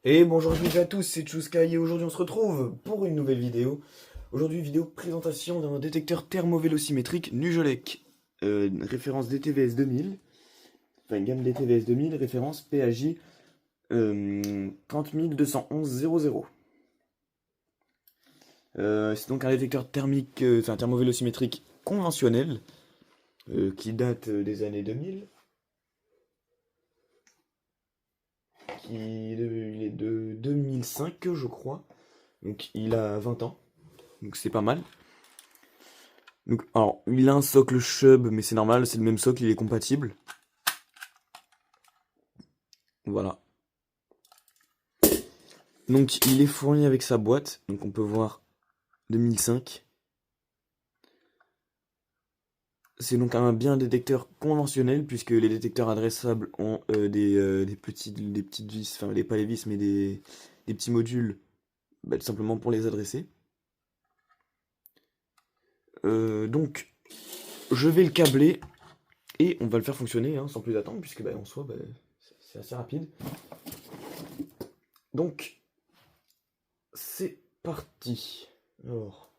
Et bonjour à tous, c'est Chuskai et aujourd'hui on se retrouve pour une nouvelle vidéo. Aujourd'hui, vidéo présentation d'un détecteur thermovélocimétrique Nujolek. Référence DTVS 2000, enfin une gamme DTVS 2000, référence PAJ 30211 c'est donc un détecteur thermique, enfin thermovélocimétrique conventionnel qui date des années 2000, il est de 2005 je crois, donc il a 20 ans, donc c'est pas mal. Donc, alors, il a un socle Chubb, mais c'est normal, c'est le même socle, il est compatible. Voilà. Donc, il est fourni avec sa boîte. Donc, on peut voir 2005. C'est donc bien un détecteur conventionnel, puisque les détecteurs adressables ont des petites vis, enfin, pas les vis, mais des petits modules, tout simplement pour les adresser. Donc, je vais le câbler et on va le faire fonctionner hein, sans plus attendre, puisque en soi, c'est assez rapide. Donc, c'est parti. Alors,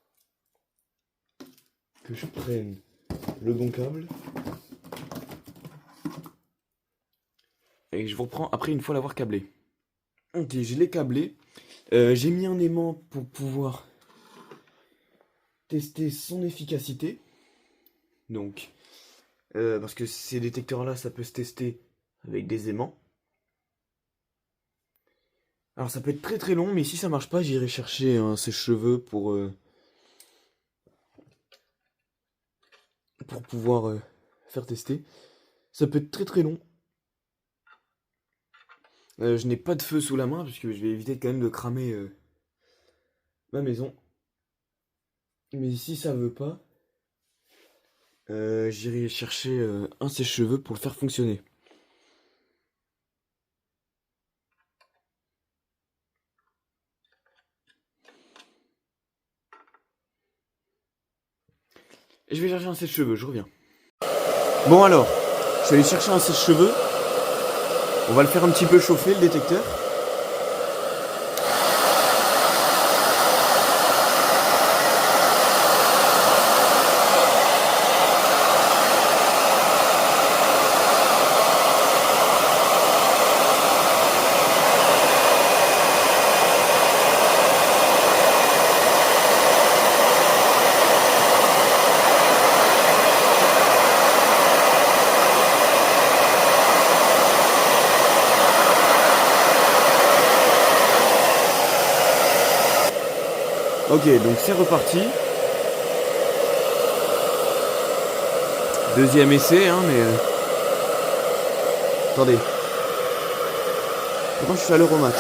que je prenne le bon câble. Et je vous reprends après une fois l'avoir câblé. Ok, je l'ai câblé. J'ai mis un aimant pour pouvoir tester son efficacité. Donc, parce que ces détecteurs-là, ça peut se tester avec des aimants. Alors ça peut être très très long, mais si ça marche pas, j'irai chercher un sèche-cheveux pour pouvoir faire tester. Ça peut être très très long. Je n'ai pas de feu sous la main, puisque je vais éviter quand même de cramer ma maison. Mais si ça veut pas, j'irai chercher un sèche-cheveux pour le faire fonctionner. Et je vais chercher un sèche-cheveux, je reviens. Bon alors, je suis allé chercher un sèche-cheveux. On va le faire un petit peu chauffer le détecteur. Ok, donc c'est reparti. Deuxième essai, hein, mais... Attendez. Pourtant, je suis à l'heure au max.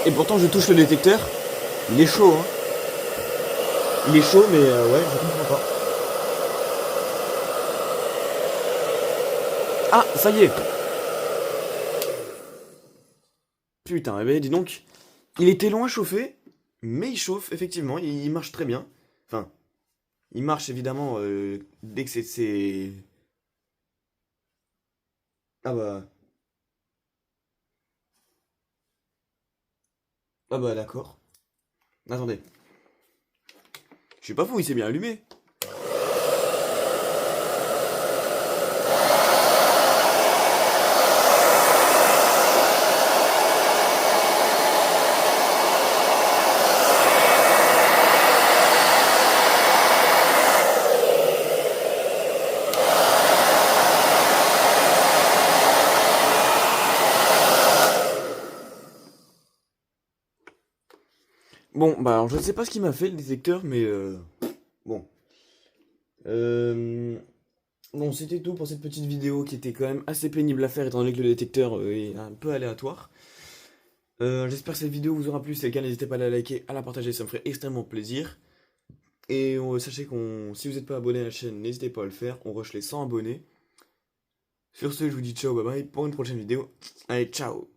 Et pourtant, je touche le détecteur. Il est chaud, hein. Il est chaud, mais ouais, je comprends pas. Ah, ça y est. Putain, eh ben, dis donc. Il était long à chauffer, mais il chauffe, effectivement. Il marche très bien. Enfin, il marche évidemment dès que c'est... Ah bah... Ah bah d'accord. Attendez. Je suis pas fou, il s'est bien allumé. Bon, bah alors je ne sais pas ce qu'il m'a fait le détecteur, mais bon. Euh, bon, c'était tout pour cette petite vidéo qui était quand même assez pénible à faire étant donné que le détecteur est un peu aléatoire. J'espère que cette vidéo vous aura plu, si c'est le cas, n'hésitez pas à la liker, à la partager, ça me ferait extrêmement plaisir. Et sachez si vous n'êtes pas abonné à la chaîne, n'hésitez pas à le faire, on rush les 100 abonnés. Sur ce, je vous dis ciao, bye bye pour une prochaine vidéo. Allez, ciao.